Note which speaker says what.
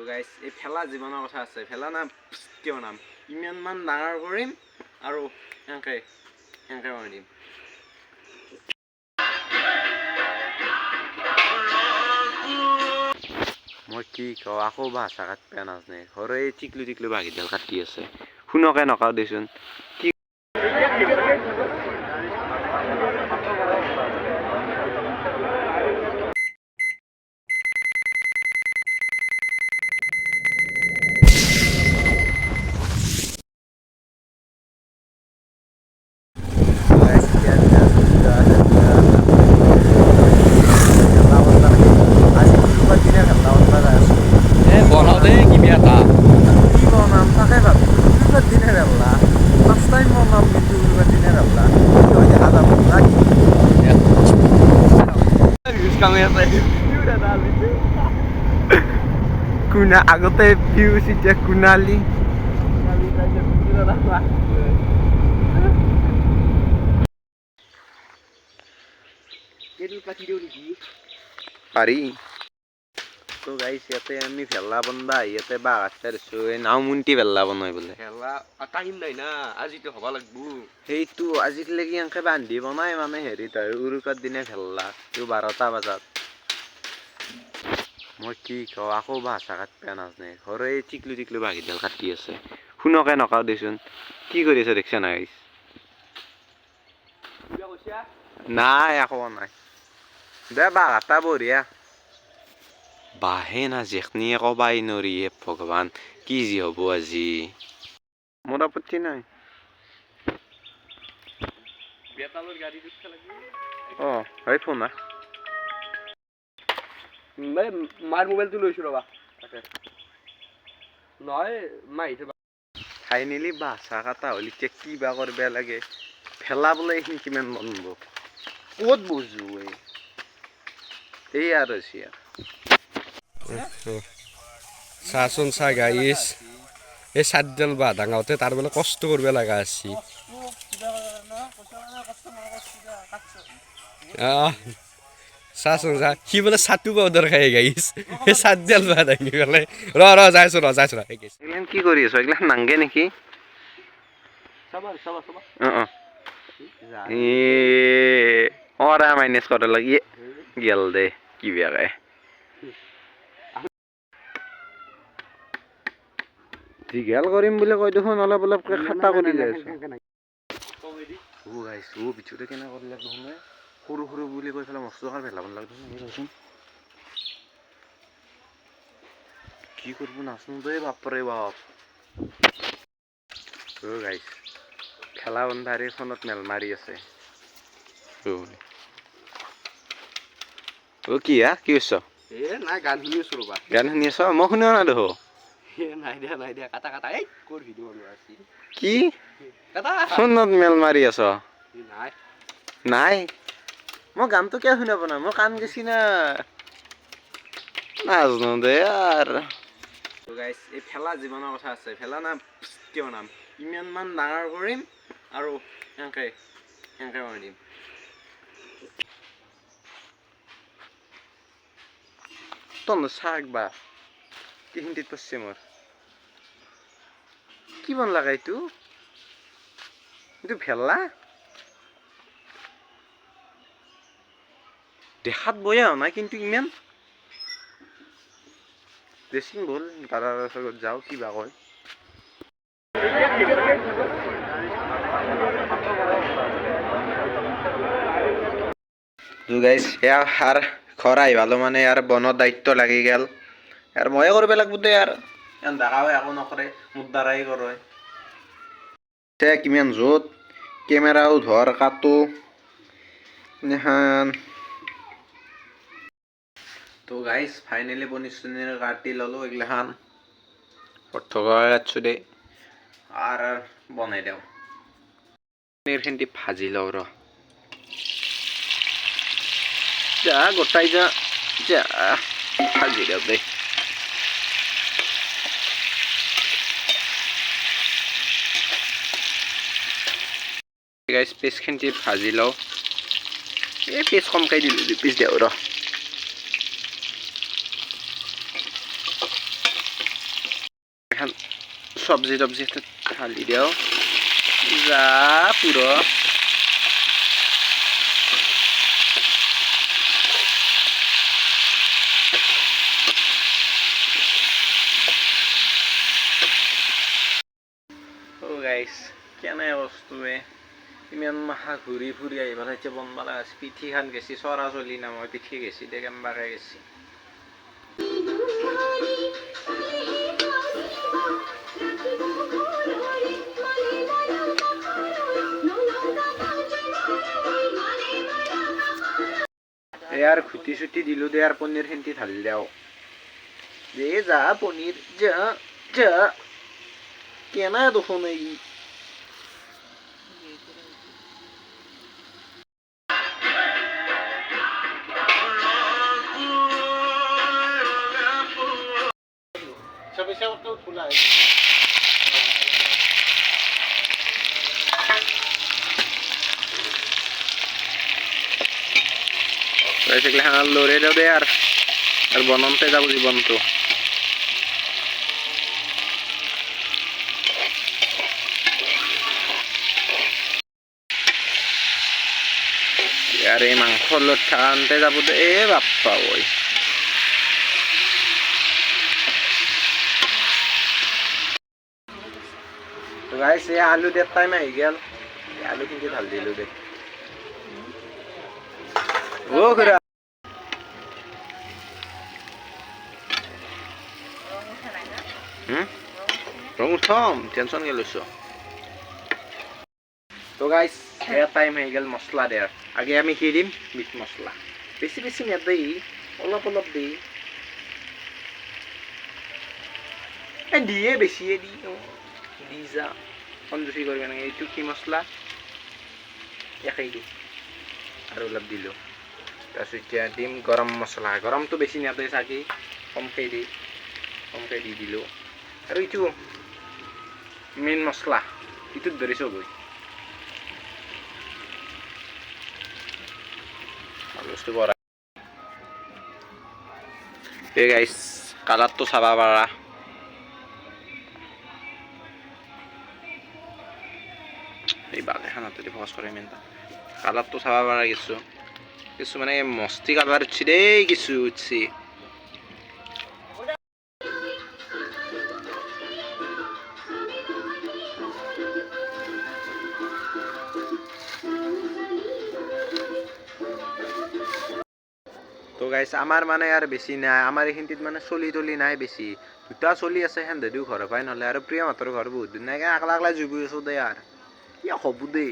Speaker 1: গাইছ এই ফেলা জীৱনৰ কথা আছে ফেলা না কিয় নাম ইমানমান ডাঙৰ কৰিম আৰু এনেকে কৰি দিম মই কি কওঁ আকৌ ভাষা কাট পেয়া নাজনে ঘৰে টিকলু টিকলু ভাগিডাল কাটি আছে শুনকে নকাও দেচোন কি Kuna আগতে ভিউজ এতিয়া কুনালি পাৰি তো গাইছ ইয়াতে আমি ভেলা বনবা ইয়াতে বাঘ আছাৰিছো এই নাও মুন্তি ভেলা বনাই বোলে ভেলা টাইম নাই না আজিতো হবা লাগবো সেইটো আজিলৈকে এনেকে বান্ধি বনাই মানে হেৰিত উৰুকাৰ দিনে ভেলা তো 12টা বজাত মই কি কওঁ আকৌ ভাষা কাট পেয়া নাজনে ঘৰে টিকলু টিকলু ভাগিডাল কাটি আছে শুনকে নকাও দেচোন কি কৰি আছে দেখছা নাই নাই একো নাই দে বাঘ এটা বঢ়িয়া বাহে না জেখনিয়ে কবাই নৰি ভগৱান কি যি হ'ব আজি মোৰ আপত্তি নাই বেতালৰ গাড়ী উঠা লাগি হয় ফোন মাৰ মোবাইলটো লৈছো ৰবা তাকে নহয় মাহিতে ফাইনেলি বাছা কাটা হ'ল এতিয়া কি বা কৰিব লাগে ভেলা বোলে এইখিনি কিমান বনব ক'ত বুজো এই আৰু
Speaker 2: চাচোন চা গাইছ এই চাতডাল বা ডাঙাওতে তাৰ বোলে কষ্ট কৰিব লগা আছে চাচোন চা সি বোলে চাটু পাউডাৰ খাই গাইছ সেই চাতডাল বা দাঙি পেলাই ৰ যাইছো
Speaker 1: এইগিলান কি কৰি আছ এইগিলান নাংগে নেকি অৰা মাইনাছ কৰা লাগি গেল দে কি বেয়াকে দীঘল কৰিম বুলি কৈ দেখোন অলপ অলপকে খাটা কৰি যাই আছো গাইছ পিছতে কেনে কৰিলে দেখোন সৰু সৰু বুলি কৈ পেলাই মস্ত টকাৰ ভেলা বনালাক দেখোন কি কৰিব নাচনো দেই বাপৰে বাপ গাইছ খেলা বন্ধাৰ এইখনত মেল মাৰি আছে কি কি কৈছ
Speaker 2: নাই গান শুনি আছো ৰবা
Speaker 1: গান শুনি আছ মই শুনিও নাই দেখো
Speaker 2: নাই দিয়া কাটা এই ক'ৰ ভিডিঅ' বনোৱা আছে
Speaker 1: কি ফোনত মেল মাৰি আছ নাই মই গানটো কিয় শুনা পোৱা নাই মই কাণ গেছি না নাজনো দে আৰ গাইছ এই ফেলা জীৱনৰ কথা আছে ফেলা না কিয় নাম ইমানমান ডাঙৰ কৰিম আৰু এনেকে কৰি দিম তহঁতৰ চাক বা কি হিন্দীত পঢ়ছে মোৰ কি বন লাগা এইটো ভেলা দেখাত বয়া হোৱা নাই কিন্তু ইমান ড্ৰেছিং বল দাদাৰ ওচৰত যাওঁ কিবা কয় গাইছ এয়া আৰু ঘৰ আহিবালো মানে ইয়াৰ বনৰ দায়িত্ব লাগি গেল আৰু ময়ে কৰিব লাগিব দে আৰু ডাকাও একো নকৰে মোৰ দ্বাৰাই কৰে কিমান য'ত কেমেৰাও ধৰ কাটো এখন তো গাইছ ফাইনেলি পনীৰ চনীৰ কাটি ল'লোঁ এইগিলাখান থকা কাটছোঁ দে আৰু বনাই দিওঁ পনীৰখিনি ভাজি লওঁ ৰ যা গোটাই যা ভাজি দিওঁ দে গাইছ পিচখিনি ভাজি লওঁ এই পিচ কমকৈ দিলোঁ পিচ দিওঁ ৰ এখন চব্জি টব্জি ঢালি দিওঁ যা পুৰো গাইছ কেনে বস্তুৱে ইমান মাহা ঘূৰি ফুৰি আহিব লাগিছে বনবা লাগা পিঠিখান গেছি চৰা চলি না মই পিঠি গেছি দে কেম্বাকে গেছি यार खुटी सुटी दिलू दे यार पनीर हिंती ढाली दाव दे जा पनीर जा जा केना देखो नहीं सब ऐसा तो खुला है वैसे कि हाँ लोरे जाओ दे यार और बनते जाओ जीवन तो यार ये मांस लोटा आनते जाओ दे ए बाप्पा वही तो गाइस ये आलू देता है मैं गया आलू किंतु ढाल दिलू दे वो करा रंग थम टेंशन के लुसो तो गाइस ये टाइम है गल मसला दे आगे আমি কি দিম মিট মসলা বেশি বেশি না দেই অলপ অলপ দেই এ দিয়ে বেশি দি দি যা কঞ্জুসি করবে না এইটু কি মসলা একাই দি আর অলপ দিলো তাৰপিছত দিম গৰম মছলা গৰমটো বেছি নাতে চাকি কমকৈ দি দিলোঁ আৰু এইটো মেইন মছলা এইটোত ধৰিছোঁ গৈ বস্তু কৰা এই গাইছ কালাৰটো চাব পাৰা এই বাগেখানাতে ফকাছ কৰে ইমান কালাৰটো চাব পাৰা কিছু মানে মস্তি কালার উঠছি দেই কিছু উঠছি তো গাইছ আমার মানে আর বেশি নাই আমার এইখিনিত মানে চলি তলি নাই বেশি দুটা চলি আছে হেন যদিও ঘৰৰ পৰাই নহ'লে আৰু প্ৰিয় মাতৰ ঘৰ বহুত দিন নাই আকলা আকলা জুবি আছো দে আৰু কি হ'ব দেই